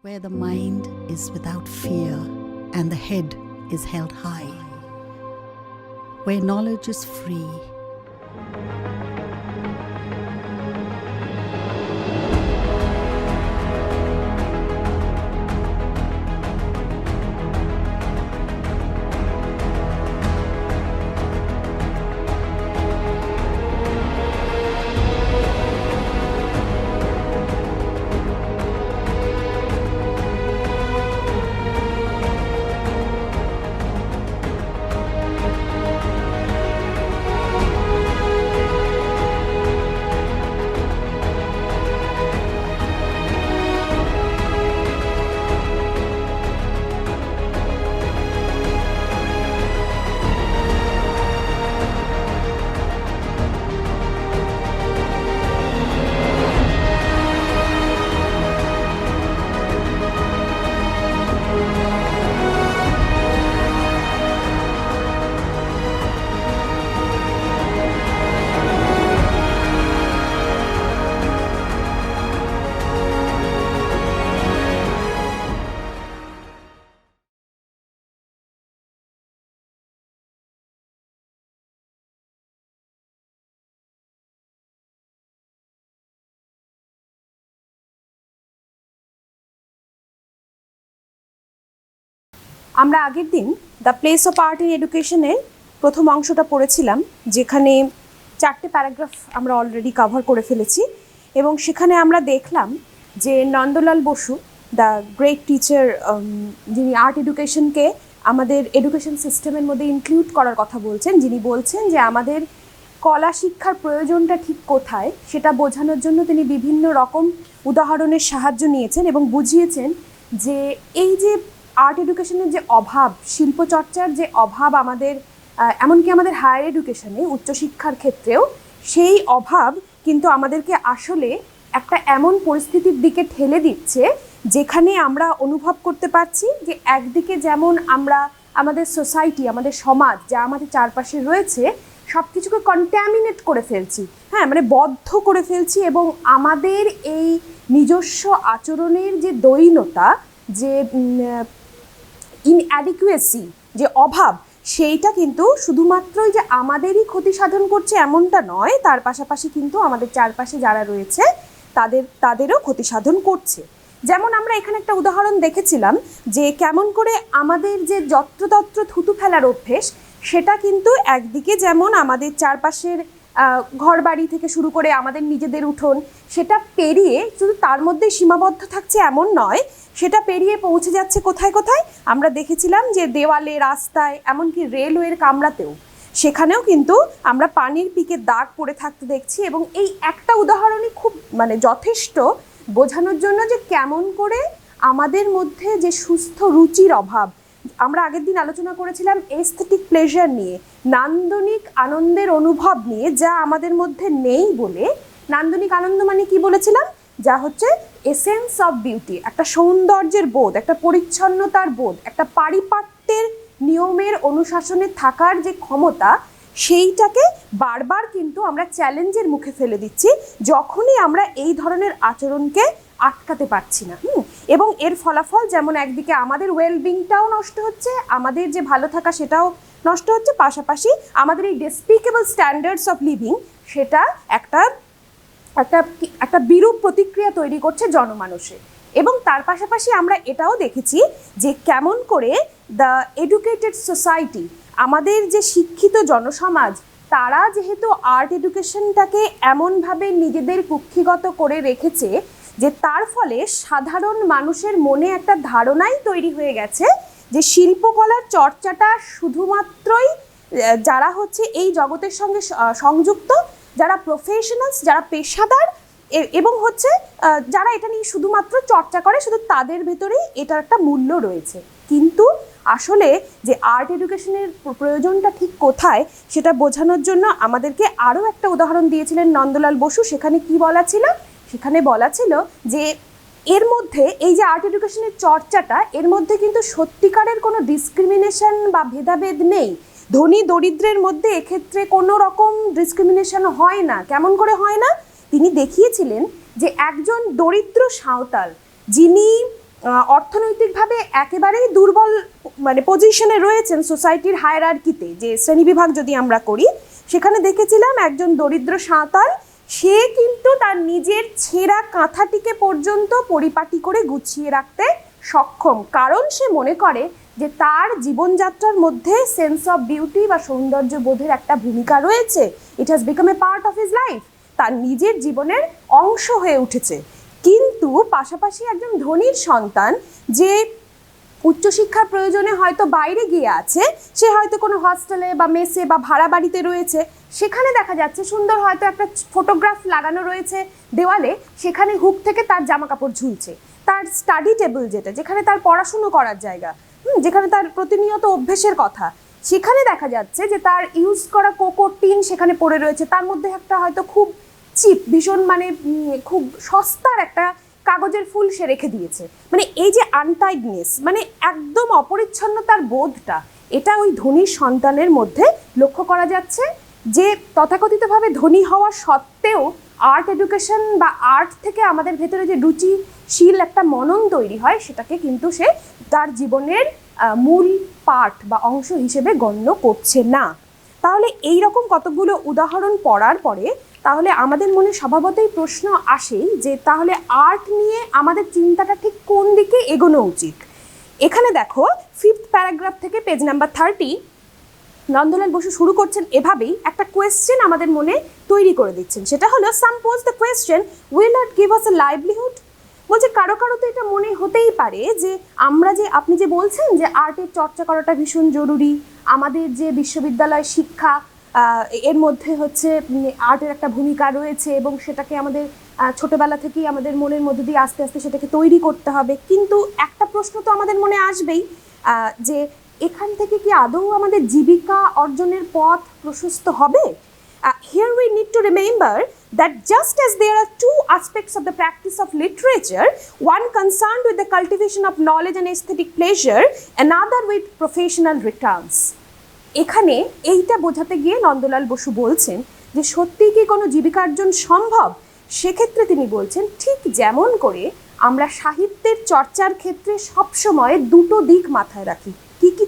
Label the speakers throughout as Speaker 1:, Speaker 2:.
Speaker 1: where the mind is without fear and the head is held high, where knowledge is free.
Speaker 2: আমরা আগের দিন the place of art in এডুকেশনের প্রথম অংশটা পড়েছিলাম, যেখানে 4টে প্যারাগ্রাফ আমরা অলরেডি কভার করে ফেলেছি এবং সেখানে আমরা দেখলাম যে Nandalal Basu, the great teacher, যিনি আর্ট এডুকেশনকে আমাদের এডুকেশন সিস্টেমের মধ্যে ইনক্লুড করার কথা বলছেন, যিনি বলছেন যে আমাদের কলা শিক্ষার প্রয়োজনটা ঠিক কোথায় সেটা বোঝানোর জন্য তিনি বিভিন্ন রকম উদাহরণের সাহায্য নিয়েছেন এবং বুঝিয়েছেন যে এই যে আর্ট এডুকেশনের যে অভাব, শিল্পচর্চার যে অভাব আমাদের, এমনকি আমাদের হায়ার এডুকেশনে, উচ্চশিক্ষার ক্ষেত্রেও সেই অভাব কিন্তু আমাদেরকে আসলে একটা এমন পরিস্থিতির দিকে ঠেলে দিচ্ছে যেখানে আমরা অনুভব করতে পারছি যে একদিকে যেমন আমরা আমাদের সোসাইটি, আমাদের সমাজ যা আমাদের চারপাশে রয়েছে সব কিছুকে কন্ট্যামিনেট করে ফেলছি, হ্যাঁ, মানে বদ্ধ করে ফেলছি এবং আমাদের এই নিজস্ব আচরণের যে দৈন্যতা, যে ইনঅ্যাডিকুয়েসি, যে অভাব, সেইটা কিন্তু শুধুমাত্রই যে আমাদেরই ক্ষতি সাধন করছে এমনটা নয়, তার পাশাপাশি কিন্তু আমাদের চারপাশে যারা রয়েছে তাদেরও ক্ষতি সাধন করছে। যেমন আমরা এখানে একটা উদাহরণ দেখেছিলাম যে কেমন করে আমাদের যে যত্রতত্র থুতু ফেলার অভ্যেস, সেটা কিন্তু একদিকে যেমন আমাদের চারপাশের ঘর বাড়ি থেকে শুরু করে আমাদের নিজেদের উঠোন, সেটা পেরিয়ে শুধু তার মধ্যেই সীমাবদ্ধ থাকছে এমন নয়, সেটা পেরিয়ে পৌঁছে যাচ্ছে কোথায় কোথায় আমরা দেখেছিলাম যে দেওয়ালে, রাস্তায়, এমনকি রেলওয়ের কামরাতেও, সেখানেও কিন্তু আমরা পানির পিকে দাগ পড়ে থাকতে দেখছি। এবং এই একটা উদাহরণই খুব যথেষ্ট বোঝানোর জন্য যে কেমন করে আমাদের মধ্যে যে সুস্থ রুচির অভাব, আমরা আগের দিন আলোচনা করেছিলাম এস্থেটিক প্লেজার নিয়ে, নান্দনিক আনন্দের অনুভব নিয়ে, যা আমাদের মধ্যে নেই বলে। নান্দনিক আনন্দ মানে কি বলেছিলাম? যা হচ্ছে এসেন্স অফ বিউটি, একটা সৌন্দর্যের বোধ, একটা পরিচ্ছন্নতার বোধ, একটা পারিপাট্যের নিয়মের অনুশাসনে থাকার যে ক্ষমতা, সেইটাকে বারবার কিন্তু আমরা চ্যালেঞ্জের মুখে ফেলে দিচ্ছি যখনই আমরা এই ধরনের আচরণকে আটকাতে পারছি না। এবং এর ফলাফল যেমন একদিকে আমাদের ওয়েলবিংটাও নষ্ট হচ্ছে, আমাদের যে ভালো থাকা সেটাও নষ্ট হচ্ছে, পাশাপাশি আমাদের এই ডেসপিকেবল স্ট্যান্ডার্ডস অফ লিভিং, সেটা একটা বিরূপ প্রতিক্রিয়া তৈরি করছে জনমানুষে। এবং তার পাশাপাশি আমরা এটাও দেখেছি যে কেমন করে দ্য এডুকেটেড সোসাইটি, আমাদের যে শিক্ষিত জনসমাজ, তারা যেহেতু আর্ট এডুকেশনটাকে এমনভাবে নিজেদের কুক্ষিগত করে রেখেছে যে তার ফলে সাধারণ মানুষের মনে একটা ধারণাই তৈরি হয়ে গেছে যে শিল্পকলার চর্চাটা শুধুমাত্রই যারা হচ্ছে এই জগতের সঙ্গে সংযুক্ত, যারা প্রফেশনালস, যারা পেশাদার, এবং হচ্ছে যারা এটা নিয়ে শুধুমাত্র চর্চা করে, শুধু তাদের ভেতরেই এটার একটা মূল্য রয়েছে। কিন্তু আসলে যে আর্ট এডুকেশনের প্রয়োজনটা ঠিক কোথায় সেটা বোঝানোর জন্য আমাদেরকে আরও একটা উদাহরণ দিয়েছিলেন নন্দলাল বসু। সেখানে কি বলা ছিল? সেখানে বলা ছিল যে এর মধ্যে এই যে আর্ট এডুকেশনের চর্চাটা, এর মধ্যে কিন্তু সত্যিকারের কোনো ডিসক্রিমিনেশন বা ভেদাভেদ নেই। ধনী দরিদ্রের মধ্যে এক্ষেত্রে কোনো রকম ডিসক্রিমিনেশন হয় না। কেমন করে হয় না? তিনি দেখিয়েছিলেন যে একজন দরিদ্র সাঁওতাল, যিনি অর্থনৈতিকভাবে একেবারেই দুর্বল মানে পজিশনে রয়েছেন সোসাইটির হায়ারার্কিতে, যে শ্রেণীবিভাগ যদি আমরা করি, সেখানে দেখেছিলাম একজন দরিদ্র সাঁওতাল, সে কিন্তু তার নিজের ছেঁড়া কাঁথাটিকে পর্যন্ত পরিপাটি করে গুছিয়ে রাখতে সক্ষম, কারণ সে মনে করে যে তার জীবনযাত্রার মধ্যে সেন্স অফ বিউটি বা সৌন্দর্য বোধের একটা ভূমিকা রয়েছে। It has become a part of his life, তার নিজের জীবনের অংশ হয়ে উঠেছে। কিন্তু পাশাপাশি একজন ধনীর সন্তান যে উচ্চশিক্ষার প্রয়োজনে হয়তো বাইরে গিয়ে আছে, সে হয়তো কোনো হস্টেলে বা মেসে বা ভাড়া বাড়িতে রয়েছে, সেখানে দেখা যাচ্ছে সুন্দর হয়তো একটা ফটোগ্রাফ লাগানো রয়েছে দেওয়ালে, সেখানে হুক থেকে তার জামা কাপড় ঝুলছে। তার স্টাডি টেবিল যেখানে তার পড়াশুনো করার জায়গা, যেখানে তার প্রতিনিয়ত অভ্যেসের কথা, সেখানে দেখা যাচ্ছে যে তার ইউজ করা কোকো টিন সেখানে পড়ে রয়েছে, তার মধ্যে একটা হয়তো খুব চিপ, ভীষণ মানে খুব সস্তার একটা কাগজের ফুল সে রেখে দিয়েছে। মানে এই যে আনটাইডনেস, মানে একদম অপরিচ্ছন্নতার বোধটা, এটা ওই ধনীর সন্তানের মধ্যে লক্ষ্য করা যাচ্ছে, যে তথাকথিতভাবে ধনী হওয়া সত্ত্বেও আর্ট এডুকেশন বা আর্ট থেকে আমাদের ভেতরে যে রুচিশীল একটা মনন তৈরি হয়, সেটাকে কিন্তু সে তার জীবনের মূল পার্ট বা অংশ হিসেবে গণ্য করছে না। তাহলে এই রকম কতগুলো উদাহরণ পড়ার পরে তাহলে আমাদের মনে স্বভাবতই প্রশ্ন আসেই যে তাহলে আর্ট নিয়ে আমাদের চিন্তাটা ঠিক কোন দিকে এগোনো উচিত। এখানে দেখো 5th প্যারাগ্রাফ থেকে পেজ নাম্বার 30 নন্দলাল বসু শুরু করছেন এভাবেই, একটা কোয়েশ্চেন আমাদের মনে তৈরি করে দিচ্ছেন। সেটা হলো, suppose the question, will art give us a livelihood? বলছে কারো কারো তো এটা মনে হতেই পারে যে আপনি যে বলছেন যে আর্টের চর্চা করাটা ভীষণ জরুরি, আমাদের যে বিশ্ববিদ্যালয় শিক্ষা এর মধ্যে হচ্ছে আর্টের একটা ভূমিকা রয়েছে এবং সেটাকে আমাদের ছোটবেলা থেকেই আমাদের মনের মধ্যে দিয়ে আস্তে আস্তে সেটাকে তৈরি করতে হবে। কিন্তু একটা প্রশ্ন তো আমাদের মনে আসবেই, যে এখান থেকে কি আদৌ আমাদের জীবিকা অর্জনের পথ প্রশস্ত হবে? Here we need to remember that just as there are two aspects of the practice of literature, one concerned with the cultivation of knowledge and aesthetic pleasure, another with professional returns. এখানে এইটা বোঝাতে গিয়ে নন্দলাল বসু বলছেন যে সত্যিই কি কোনো জীবিকার্জন সম্ভব? সেক্ষেত্রে তিনি বলছেন, ঠিক যেমন করে আমরা সাহিত্যের চর্চার ক্ষেত্রে সবসময় দুটো দিক মাথায় রাখি। কি কি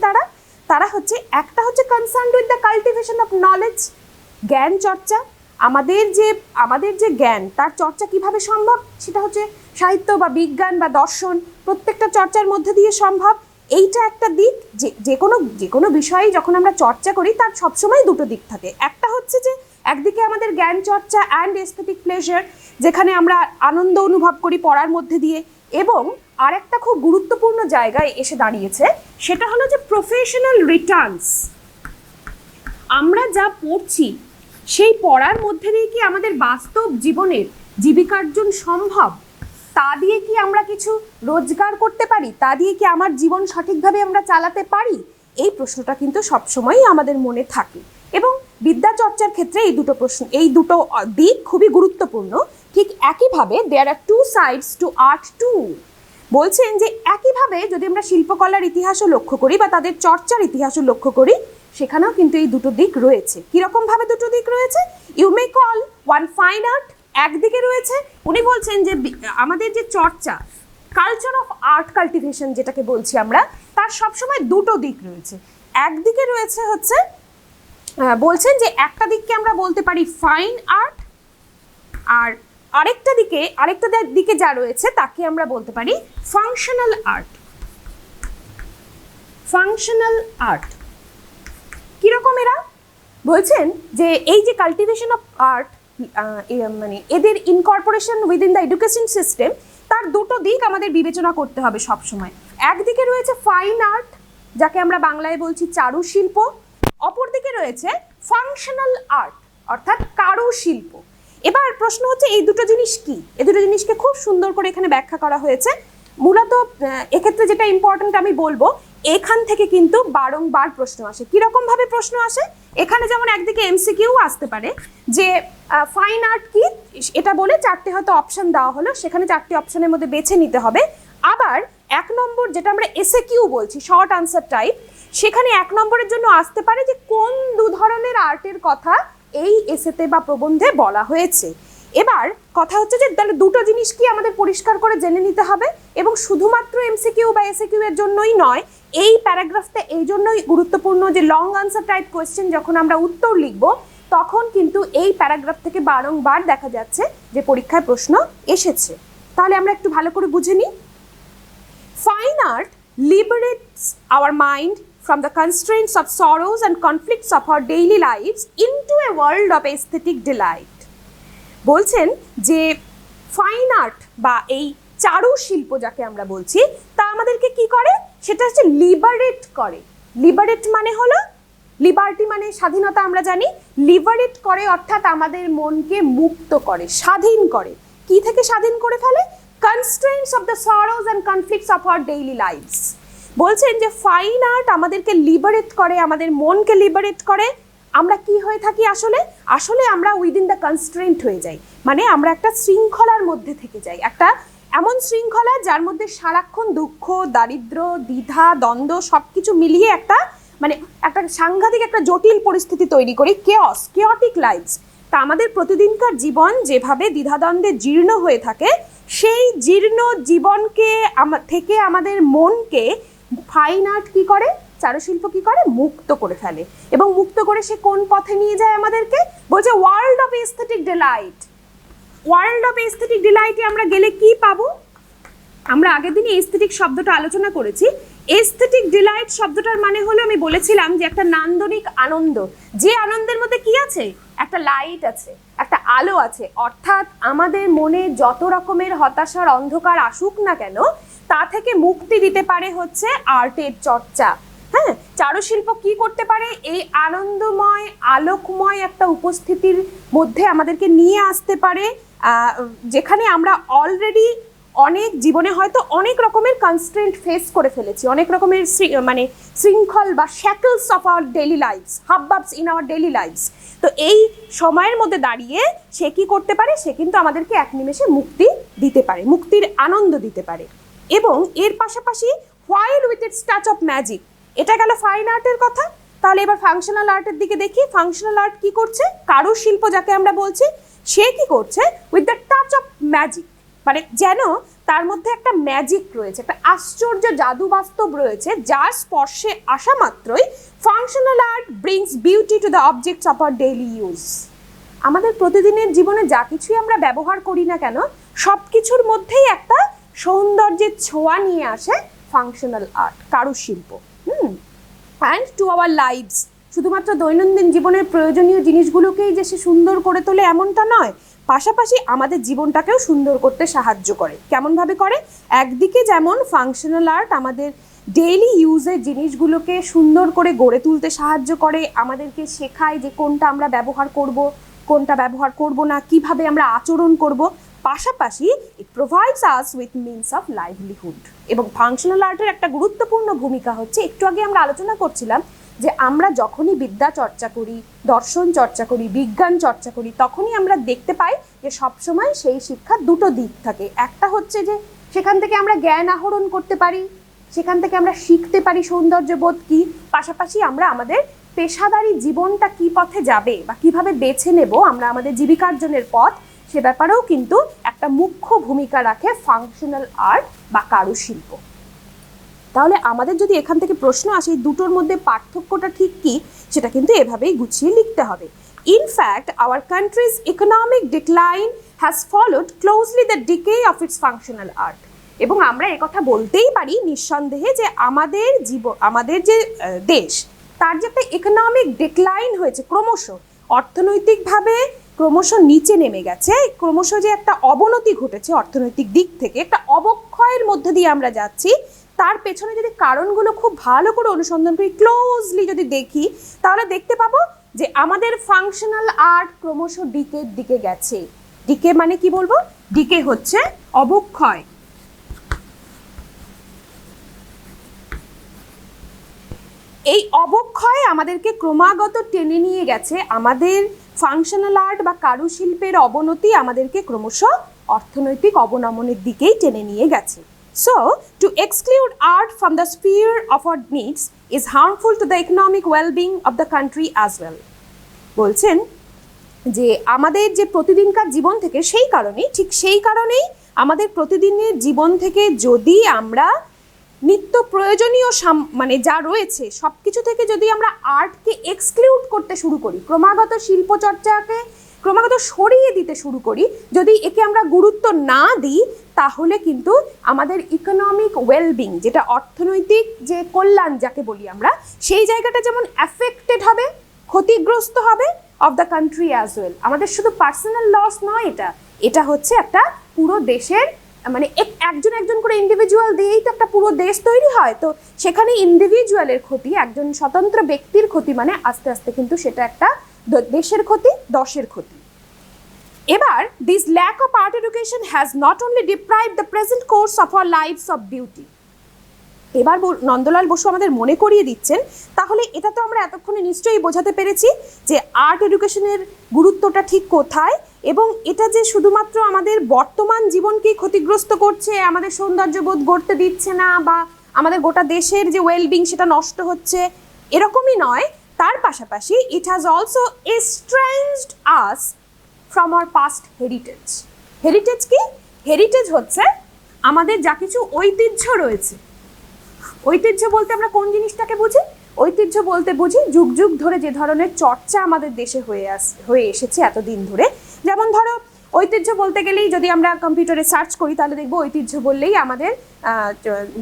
Speaker 2: তারা হচ্ছে, একটা হচ্ছে concern with the cultivation of knowledge, জ্ঞান চর্চা, আমাদের যে জ্ঞান তার চর্চা কিভাবে সম্ভব, সেটা হচ্ছে সাহিত্য বা বিজ্ঞান বা দর্শন প্রত্যেকটা চর্চার মধ্যে দিয়ে সম্ভব। এইটা একটা দিক, যে কোনো বিষয়ে যখন আমরা চর্চা করি তার সবসময় দুটো দিক থাকে। একটা হচ্ছে যে একদিকে আমাদের জ্ঞান চর্চা অ্যান্ড এস্থেটিক প্লেজার, যেখানে আমরা আনন্দ অনুভব করি পড়ার মধ্যে দিয়ে, এবং আরেকটা খুব গুরুত্বপূর্ণ জায়গায় এসে দাঁড়িয়েছে, সেটা হলো যে প্রফেশনাল রিটার্নস। আমরা যা পড়ছি সেই পড়ার মধ্যে দিয়ে কি আমাদের বাস্তব জীবনের জীবিকার্জন সম্ভব? তা দিয়ে কি আমরা কিছু রোজগার করতে পারি? তা দিয়ে কি আমার জীবন সঠিকভাবে আমরা চালাতে পারি? এই প্রশ্নটা কিন্তু সবসময়ই আমাদের মনে থাকে, এবং বিদ্যা চর্চার ক্ষেত্রে এই দুটো দিক খুবই গুরুত্বপূর্ণ। ঠিক একইভাবে there are two sides to art too. বলছেন যে একইভাবে যদি আমরা শিল্পকলার ইতিহাসও লক্ষ্য করি বা তাদের চর্চার ইতিহাসও লক্ষ্য করি, সেখানেও কিন্তু এই দুটো দিক রয়েছে। কীরকমভাবে দুটো দিক রয়েছে? You may call one fine art একদিকে রয়েছে, উনি বলছেন যে আমাদের যে চর্চা, কালচার অফ আর্ট কাল্টিভেশন যেটাকে বলছি আমরা, তার সবসময় দুটো দিক রয়েছে। একদিকে রয়েছে হচ্ছে, বলছেন যে একটা দিককে আমরা বলতে পারি ফাইন আর্ট, আর আরেকটা দিকে যা রয়েছে তাকে আমরা বলতে পারি ফাংশনাল আর্ট। ফাংশনাল আর্ট কিরকম এরা? বলছেন যে এই যে কাল্টিভেশন অফ আর্ট, মানে এদের incorporation within the education system, তার দুটো দিক আমাদের বিবেচনা করতে হবে সবসময়। একদিকে রয়েছে ফাইন আর্ট, যাকে আমরা বাংলায় বলছি চারুশিল্প, অপরদিকে রয়েছে ফাংশনাল আর্ট অর্থাৎ কারুশিল্প। এবার প্রশ্ন হচ্ছে এই দুটো জিনিস কি? এই দুটো জিনিসকে খুব সুন্দর করে এখানে ব্যাখ্যা করা হয়েছে। মূলত এক্ষেত্রে যেটা ইম্পর্টেন্ট আমি বলবো, এখান থেকে কিন্তু বারংবার প্রশ্ন আসে। কীরকমভাবে প্রশ্ন আসে? এখানে যেমন একদিকে এমসিকিউ আসতে পারে যে ফাইন আর্ট কি, এটা বলে চারটে হয়তো অপশান দেওয়া হলো, সেখানে চারটে অপশানের মধ্যে বেছে নিতে হবে। আবার 1 নম্বর, যেটা আমরা এসএ কিউ বলছি, শর্ট আনসার টাইপ, সেখানে 1 নম্বরের জন্য আসতে পারে যে কোন দু ধরনের আর্টের কথা এই এসেতে বা প্রবন্ধে বলা হয়েছে। এবার কথা হচ্ছে যে তাহলে দুটো জিনিস কি আমাদের পরিষ্কার করে জেনে নিতে হবে, এবং শুধুমাত্র এমসিকিউ বা এসএকিউ এর জন্যই নয়, এই প্যারাগ্রাফটা এই জন্যই গুরুত্বপূর্ণ যে লং আনসার টাইপ কোয়েশ্চেন যখন আমরা উত্তর লিখব তখন কিন্তু এই প্যারাগ্রাফ থেকে বারংবার দেখা যাচ্ছে যে পরীক্ষায় প্রশ্ন এসেছে। তাহলে আমরা একটু ভালো করে বুঝে নিই। Fine art liberates our mind from the constraints of sorrows and conflicts of our daily lives into a world of aesthetic delight. বলছেন যে ফাইন আর্ট বা এই চারুশিল্প যাকে আমরা বলছি তা আমাদেরকে কি করে, সেটা হচ্ছে লিবারেট করে। লিবারেট মানে হলো, লিবার্টি মানে স্বাধীনতা আমরা জানি, লিবারেট করে অর্থাৎ আমাদের মনকে মুক্ত করে, স্বাধীন করে। কি থেকে স্বাধীন করে ফেলে? constraints of the sorrows and conflicts of our daily lives. বলছেন যে ফাইন আর্ট আমাদেরকে লিবারেট করে, আমাদের মনকে লিবারেট করে। আমরা কি হয়ে থাকি আসলে? আসলে আমরা উইদিন দ্য কনস্ট্রেন্ট হয়ে যাই, মানে আমরা একটা শৃঙ্খলার মধ্যে থেকে যাই, একটা এমন শৃঙ্খলা যার মধ্যে সারাক্ষণ দুঃখ, দারিদ্র, দ্বিধা, দ্বন্দ্ব সব কিছু মিলিয়ে একটা মানে একটা সাংঘাতিক একটা জটিল পরিস্থিতি তৈরি করি, কেওটিক লাইফস। তা আমাদের প্রতিদিনকার জীবন যেভাবে দ্বিধাদ্বন্দ্বে জীর্ণ হয়ে থাকে, সেই জীর্ণ জীবনকে থেকে আমাদের মনকে ফাইন আর্ট কি করে, চারুশিল্প কি করে, মুক্ত করে ফেলে। এবং মুক্ত করে সে কোন পথে নিয়ে যায় আমাদেরকে? বলছে world of aesthetic delight. World of aesthetic ডিলাইটে আমরা গেলে কি পাবো? আমরা আগের দিনে এস্থেটিক শব্দটা আলোচনা করেছি। এস্থেটিক ডিলাইট শব্দটার মানে হলো, আমি বলেছিলাম যে একটা নান্দনিক আনন্দ, যে আনন্দের মধ্যে কি আছে, একটা লাইট আছে, একটা আলো আছে। অর্থাৎ আমাদের মনে যত রকমের হতাশার অন্ধকার আসুক না কেন, তা থেকে মুক্তি দিতে পারে হচ্ছে আর্টের চর্চা। হ্যাঁ, চারুশিল্প কি করতে পারে? এই আনন্দময় আলোকময় একটা উপস্থিতির মধ্যে আমাদেরকে নিয়ে আসতে পারে, যেখানে আমরা অলরেডি অনেক জীবনে হয়তো অনেক রকমের কনস্ট্রেন্ট ফেস করে ফেলেছি, অনেক রকমের মানে শৃঙ্খল বা shackles of our daily lives, hubbubs in our daily lives. তো এই সময়ের মধ্যে দাঁড়িয়ে সে কি করতে পারে? সে কিন্তু আমাদেরকে এক নিমেষে মুক্তি দিতে পারে, মুক্তির আনন্দ দিতে পারে। এবং এর পাশাপাশি while with its touch of magic, এটা গেল ফাইন আর্টের কথা। তাহলে এবার ফাংশনাল আর্টের দিকে দেখি। ফাংশনাল আর্ট কি করছে? কারুশিল্প যাকে আমরা বলছি, সে কি করছে? With the touch of magic, মানে যেন তার মধ্যে একটা ম্যাজিক রয়েছে, একটা আশ্চর্য জাদু বাস্তব রয়েছে, যার স্পর্শে আসা মাত্রই functional art brings beauty to the objects of our daily use. আমাদের প্রতিদিনের জীবনে যা কিছুই আমরা ব্যবহার করি না কেন, সব কিছুর মধ্যেই একটা সৌন্দর্যের ছোঁয়া নিয়ে আসে ফাংশনাল আর্ট, কারুশিল্প। অ্যান্ড টু আওয়ার লাইভস, শুধুমাত্র দৈনন্দিন জীবনের প্রয়োজনীয় জিনিসগুলোকেই যে সে সুন্দর করে তোলে এমনটা নয়, পাশাপাশি আমাদের জীবনটাকেও সুন্দর করতে সাহায্য করে। কেমনভাবে করে? একদিকে যেমন ফাংশনাল আর্ট আমাদের ডেইলি ইউজের জিনিসগুলোকে সুন্দর করে গড়ে তুলতে সাহায্য করে, আমাদেরকে শেখায় যে কোনটা আমরা ব্যবহার করব, কোনটা ব্যবহার করব না, কিভাবে আমরা আচরণ করব। পাশাপাশি ইট provides us with means of livelihood. এবং ফাংশনাল আর্টের একটা গুরুত্বপূর্ণ ভূমিকা হচ্ছে, একটু আগে আমরা আলোচনা করছিলাম যে আমরা যখনই বিদ্যা চর্চা করি, দর্শন চর্চা করি, বিজ্ঞান চর্চা করি, তখনই আমরা দেখতে পাই যে সবসময় সেই শিক্ষার দুটো দিক থাকে। একটা হচ্ছে যে সেখান থেকে আমরা জ্ঞান আহরণ করতে পারি, সেখান থেকে আমরা শিখতে পারি সৌন্দর্যবোধ কী, পাশাপাশি আমরা আমাদের পেশাদারি জীবনটা কী পথে যাবে বা কিভাবে বেছে নেব আমরা আমাদের জীবিকার্জনের পথ, সে ব্যাপারেও কিন্তু একটা মুখ্য ভূমিকা রাখে ফাংশনাল আর্ট বা কারুশিল্প। তাহলে আমাদের যদি এখান থেকে প্রশ্ন আসে এই দুটোর মধ্যে পার্থক্যটা ঠিক কী, সেটা কিন্তু এভাবেই গুছিয়ে লিখতে হবে। In fact, our country's economic decline has followed closely the decay of its functional art. এবং আমরা কথা বলতেই পারি নিঃসন্দেহে যে আমাদের যে দেশ, তার যে একটা ইকোনমিক ডিক্লাইন হয়েছে, ক্রমশ অর্থনৈতিকভাবে ক্রমশ নিচে নেমে গেছে, ক্রমশ যে একটা অবনতি ঘটেছে অর্থনৈতিক দিক থেকে, একটা অবক্ষয়ের মধ্যে দিয়ে আমরা যাচ্ছি, তার পেছনে যদি কারণগুলো খুব ভালো করে অনুসন্ধান করি, ক্লোজলি যদি দেখি, তাহলে দেখতে পাবো যে আমাদের ফাংশনাল আর্ট ক্রমশ ডিকের দিকে গেছে। ডিকে মানে কি বলবো? ডিকে হচ্ছে অবক্ষয়। এই অবক্ষয় আমাদেরকে ক্রমাগত টেনে নিয়ে গেছে, আমাদের ফাংশনাল আর্ট বা কারুশিল্পের অবনতি আমাদেরকে ক্রমশ অর্থনৈতিক অবনমনের দিকেই টেনে নিয়ে গেছে। So, to exclude art from the sphere of our needs is harmful to the economic well-being of the country as well. বলছেন যে আমাদের যে প্রতিদিনকার জীবন থেকে সেই কারণেই আমাদের প্রতিদিনের জীবন থেকে যদি আমরা নিত্য প্রয়োজনীয় মানে যা রয়েছে সব কিছু থেকে যদি আমরা আর্টকে এক্সক্লুড করতে শুরু করি, ক্রমাগত শিল্পচর্চাকে ক্রমাগত সরিয়ে দিতে শুরু করি, যদি একে আমরা গুরুত্ব না দিই, তাহলে কিন্তু আমাদের ইকোনমিক ওয়েলবিং, যেটা অর্থনৈতিক যে কল্যাণ যাকে বলি আমরা, সেই জায়গাটা যেমন অ্যাফেক্টেড হবে, ক্ষতিগ্রস্ত হবে of the country as well. আমাদের শুধু পার্সোনাল লস নয়, এটা হচ্ছে একটা পুরো দেশের, মানে একজন করে ইন্ডিভিজুয়াল দিয়েই তো একটা পুরো দেশ তৈরি হয়। তো সেখানে ইন্ডিভিজুয়ালের ক্ষতি, একজন স্বতন্ত্র ব্যক্তির ক্ষতি, মানে আস্তে আস্তে কিন্তু সেটা একটা দেশের ক্ষতি, দশের ক্ষতি। এবার this lack of art education has not only deprived the present course of our lives of beauty. এবার নন্দলাল বসু আমাদের মনে করিয়ে দিচ্ছেন, তাহলে এটা তো আমরা এতক্ষণে নিশ্চয়ই বোঝাতে পেরেছি যে আর্ট এডুকেশনের গুরুত্বটা ঠিক কোথায়, এবং এটা যে শুধুমাত্র আমাদের বর্তমান জীবনকেই ক্ষতিগ্রস্ত করছে, আমাদের সৌন্দর্যবোধ গড়তে দিচ্ছে না, বা আমাদের গোটা দেশের যে ওয়েলবিং সেটা নষ্ট হচ্ছে, এরকমই নয়। তার পাশাপাশি it has also estranged us from our past heritage. Heritage কি? হেরিটেজ হচ্ছে আমাদের যা কিছু ঐতিহ্য রয়েছে। ঐতিহ্য বলতে আমরা কোন জিনিসটাকে বুঝি? ঐতিহ্য বলতে বুঝি যুগ যুগ ধরে যে ধরনের চর্চা আমাদের দেশে হয়ে এসেছে এতদিন ধরে। যেমন ধরো, ঐতিহ্য বলতে গেলেই যদি আমরা কম্পিউটারে সার্চ করি তাহলে দেখবো ঐতিহ্য বললেই আমাদের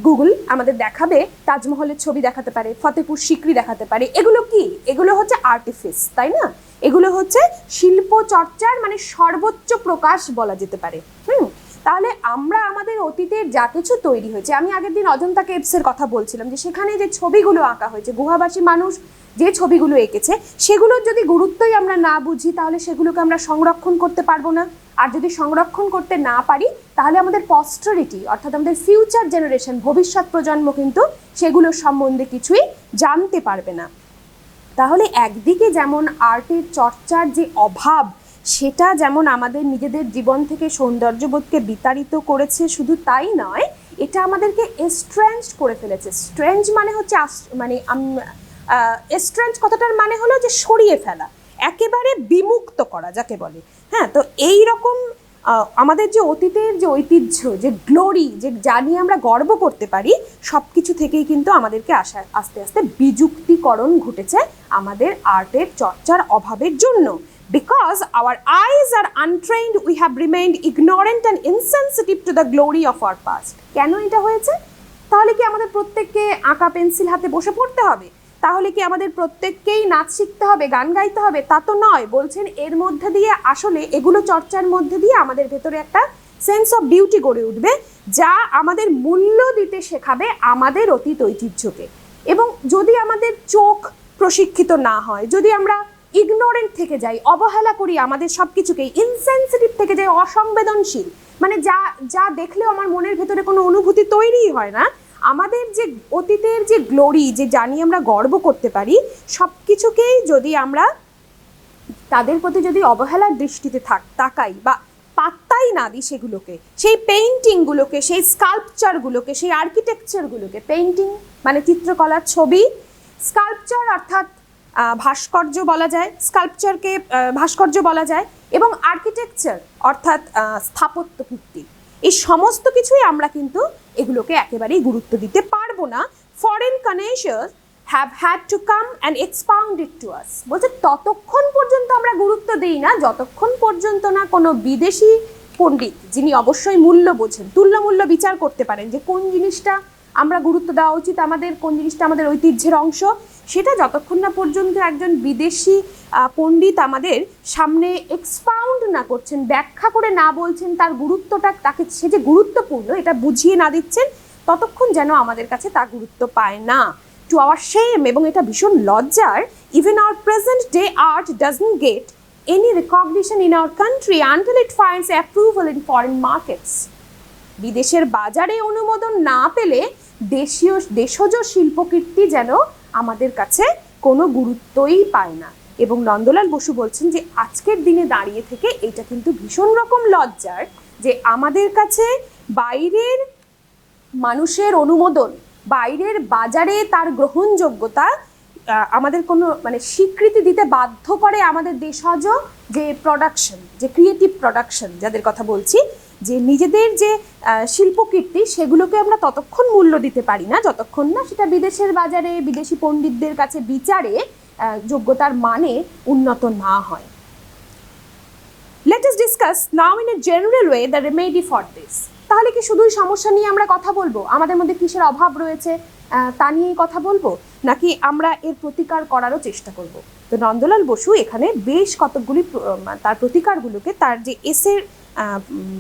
Speaker 2: গুগল আমাদের দেখাবে তাজমহলের ছবি দেখাতে পারে, ফতেপুর সিকরি দেখাতে পারে। এগুলো কি? এগুলো হচ্ছে আর্টিফিস, তাই না? এগুলো হচ্ছে শিল্প চর্চার মানে সর্বোচ্চ প্রকাশ বলা যেতে পারে। তাহলে আমরা আমাদের অতীতের যা কিছু তৈরি হয়েছে, আমি আগের দিন অজন্তা কেভসের কথা বলছিলাম, যে সেখানে যে ছবিগুলো আঁকা হয়েছে, গুহাবাসী মানুষ যে ছবিগুলো এঁকেছে, সেগুলোর যদি গুরুত্বই আমরা না বুঝি, তাহলে সেগুলোকে আমরা সংরক্ষণ করতে পারবো না। আর যদি সংরক্ষণ করতে না পারি, তাহলে আমাদের পস্টারিটি, অর্থাৎ আমাদের ফিউচার জেনারেশন, ভবিষ্যৎ প্রজন্ম কিন্তু সেগুলোর সম্বন্ধে কিছুই জানতে পারবে না। তাহলে একদিকে যেমন আর্টের চর্চার যে অভাব, সেটা যেমন আমাদের নিজেদের জীবন থেকে সৌন্দর্যবোধকে বিতাড়িত করেছে, শুধু তাই নয়, এটা আমাদেরকে এস্ট্রেঞ্জ করে ফেলেছে। স্ট্রেঞ্জ মানে হচ্ছে এস্ট্রেঞ্জ কথাটার মানে হলো যে সরিয়ে ফেলা, একেবারে বিমুক্ত করা যাকে বলে। হ্যাঁ, তো এই রকম আমাদের যে অতীতের যে ঐতিহ্য, যে গ্লোরি, যে যা নিয়ে আমরা গর্ব করতে পারি, সব কিছু থেকেই কিন্তু আমাদেরকে আস্তে আস্তে বিযুক্তিকরণ ঘটেছে আমাদের আর্টের চর্চার অভাবের জন্য। Because our eyes are untrained, we have remained ignorant and insensitive to the glory of our past. কেন এটা হয়েছে? তাহলে কি আমাদের প্রত্যেককে আঁকা পেন্সিল হাতে বসে পড়তে হবে? তাহলে কি আমাদের প্রত্যেককেই নাচ শিখতে হবে, গান গাইতে হবে? তা তো নয়। বলছেন এর মধ্যে দিয়ে, আসলে এগুলো চর্চার মধ্যে দিয়ে আমাদের ভেতরে একটা সেন্স অফ বিউটি গড়ে উঠবে, যা আমাদের মূল্য দিতে শেখাবে আমাদের অতীত ঐতিহ্যকে। এবং যদি আমাদের চোখ প্রশিক্ষিত না হয়, যদি আমরা ইগনোরেন্ট থেকে যাই, অবহেলা করি আমাদের সব কিছুকেই, ইনসেনসিটিভ থেকে যাই, অসংবেদনশীল, মানে যা দেখলেও আমার মনের ভেতরে কোনো অনুভূতি তৈরিই হয় না, আমাদের যে অতীতের যে গ্লোরি, যে জানি আমরা গর্ব করতে পারি, সব কিছুকেই যদি আমরা তাদের প্রতি যদি অবহেলার দৃষ্টিতে তাকাই বা পাত্তাই না দিই সেগুলোকে, সেই পেইন্টিংগুলোকে, সেই স্কাল্পচারগুলোকে, সেই আর্কিটেকচারগুলোকে, পেইন্টিং মানে চিত্রকলার ছবি, স্কাল্পচার অর্থাৎ ভাস্কর্য বলা যায়, স্কাল্পচারকে ভাস্কর্য বলা যায়, এবং আর্কিটেকচার অর্থাৎ স্থাপত্য কীর্তি, এই সমস্ত কিছুই আমরা কিন্তু এগুলোকে একেবারেই গুরুত্ব দিতে পারবো না। Foreign connoisseurs have had to come and expound it to us. বলছে ততক্ষণ পর্যন্ত আমরা গুরুত্ব দিই না যতক্ষণ পর্যন্ত না কোনো বিদেশি পণ্ডিত, যিনি অবশ্যই মূল্য বোঝেন, তুল্যমূল্য বিচার করতে পারেন যে কোন জিনিসটা আমরা গুরুত্ব দেওয়া উচিত, আমাদের কোন জিনিসটা আমাদের ঐতিহ্যের অংশ, সেটা যতক্ষণ না পর্যন্ত একজন বিদেশি পণ্ডিত আমাদের সামনে এক্সপাউন্ড না করছেন, ব্যাখ্যা করে না বলছেন তার গুরুত্বটা, তাকে সে যে গুরুত্বপূর্ণ এটা বুঝিয়ে না দিচ্ছেন, ততক্ষণ যেন আমাদের কাছে তা গুরুত্ব পায় না। টু আওয়ার শেম, এবং এটা ভীষণ লজ্জার, even hour present day art doesn't get any recognition in our country until it finds approval in foreign markets. বিদেশের বাজারে অনুমোদন না পেলে দেশজ শিল্পকীর্তি যেন আমাদের কাছে কোনো গুরুত্বই পায় না। এবং নন্দলাল বসু বলছেন যে আজকের দিনে দাঁড়িয়ে থেকে এটা কিন্তু ভীষণ রকম লজ্জার যে আমাদের কাছে বাইরের মানুষের অনুমোদন, বাইরের বাজারে তার গ্রহণযোগ্যতা আমাদের কোনো মানে স্বীকৃতি দিতে বাধ্য করে আমাদের দেশজ যে প্রোডাকশন, যে ক্রিয়েটিভ প্রোডাকশন যাদের কথা বলছি, যে নিজেদের যে শিল্পকীর্তি সেগুলোকে আমরা ততক্ষণ মূল্য দিতে পারি না যতক্ষণ না সেটা বিদেশের বাজারে বিদেশি পণ্ডিতদের কাছে বিচারে যোগ্যতার মানে উন্নত না হয়। Let us discuss now in a general way the remedy for this. তাহলে কি শুধুই সমস্যা নিয়ে আমরা কথা বলবো, আমাদের মধ্যে কিসের অভাব রয়েছে তা নিয়েই কথা বলবো, নাকি আমরা এর প্রতিকার করারও চেষ্টা করব? তো নন্দলাল বসু এখানে বেশ কতকগুলি তার প্রতিকারগুলোকে তার যে এসের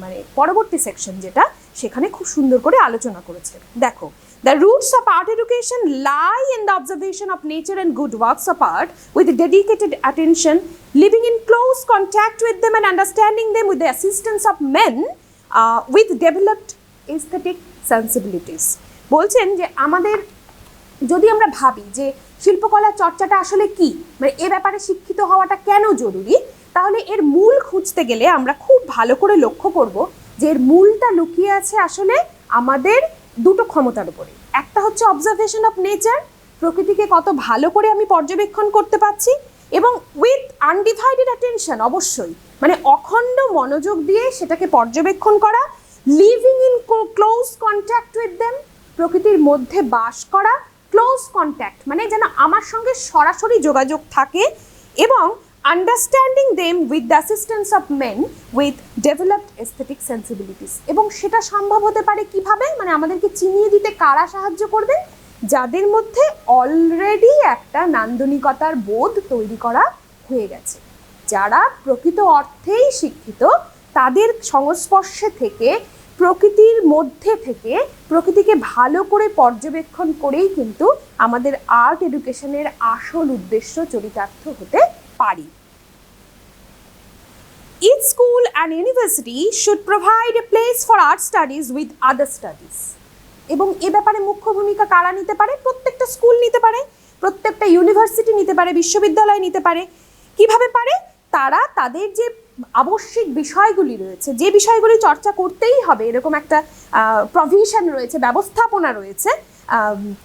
Speaker 2: মানে পরবর্তী সেকশন যেটা সেখানে খুব সুন্দর করে আলোচনা করেছে। দেখো, the roots of art education lie in the observation of nature and good works of art with dedicated attention, living in close contact with them and understanding them with the assistance of men with developed aesthetic sensibilities. বলছেন যে আমাদের যদি আমরা ভাবি যে শিল্পকলার চর্চাটা আসলে কি, মানে এ ব্যাপারে শিক্ষিত হওয়াটা কেন জরুরি, তাহলে এর মূল খুঁজতে গেলে আমরা খুব ভালো করে লক্ষ্য করব যে এর মূলটা লুকিয়ে আছে আসলে আমাদের দুটো ক্ষমতার উপরে। একটা হচ্ছে অবজারভেশন অফ নেচার, প্রকৃতিকে কত ভালো করে আমি পর্যবেক্ষণ করতে পারছি, এবং উইথ আনডিভাইডেড অ্যাটেনশন, অবশ্যই মানে অখণ্ড মনোযোগ দিয়ে সেটাকে পর্যবেক্ষণ করা, living in close contact with them, প্রকৃতির মধ্যে বাস করা, ক্লোজ কন্ট্যাক্ট মানে যেন আমার সঙ্গে সরাসরি যোগাযোগ থাকে, এবং understanding them with the assistance of men with developed aesthetic sensibilities. এবং সেটা সম্ভব হতে পারে কিভাবে, মানে আমাদেরকে চিনিয়ে দিতে কারা সাহায্য করবে? যাদের মধ্যে অলরেডি একটা নান্দনিকতার বোধ তৈরি করা হয়ে গেছে, যারা প্রকৃত অর্থেই শিক্ষিত, তাদের সংস্পর্শে থেকে প্রকৃতির মধ্যে থেকে প্রকৃতিকে ভালো করে পর্যবেক্ষণ করেই কিন্তু আমাদের আর্ট এডুকেশনের আসল উদ্দেশ্য চরিতার্থ হতে পারি। Each school and university should provide a place for art studies with other studies. এবং এ ব্যাপারে মুখ্য ভূমিকা কারা নিতে পারে? প্রত্যেকটা স্কুল নিতে পারে, প্রত্যেকটা ইউনিভার্সিটি নিতে পারে, বিশ্ববিদ্যালয় নিতে পারে। কিভাবে পারে? তারা তাদের যে আবশ্যিক বিষয়গুলি রয়েছে, যে বিষয়গুলি চর্চা করতেই হবে এরকম একটা প্রভিশন রয়েছে, ব্যবস্থাপনা রয়েছে,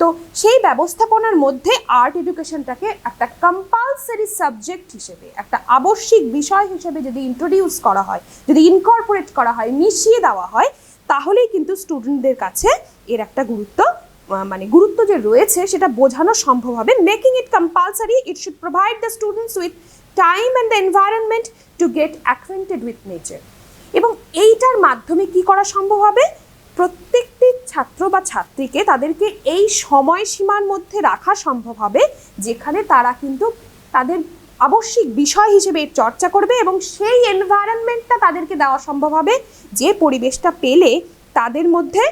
Speaker 2: তো সেই ব্যবস্থাপনার মধ্যে আর্ট এডুকেশনটাকে একটা কম্পালসারি সাবজেক্ট হিসেবে, একটা আবশ্যিক বিষয় হিসেবে যদি ইন্ট্রোডিউস করা হয়, যদি ইনকর্পোরেট করা হয়, মিশিয়ে দেওয়া হয়, তাহলেই কিন্তু স্টুডেন্টদের কাছে এর একটা গুরুত্ব যে রয়েছে সেটা বোঝানো সম্ভব হবে। Making it compulsory, it should provide the students with time and the environment to get acquainted with nature. এবং এইটার মাধ্যমে কি করা সম্ভব হবে? প্রত্যেকটি ছাত্র বা ছাত্রীকে তাদেরকে এই সময়সীমার মধ্যে রাখা সম্ভব হবে যেখানে তারা কিন্তু তাদের আবশ্যিক বিষয় হিসেবে এর চর্চা করবে, এবং সেই এনভায়রনমেন্টটা তাদেরকে দেওয়া সম্ভব হবে যে পরিবেশটা পেলে তাদের মধ্যে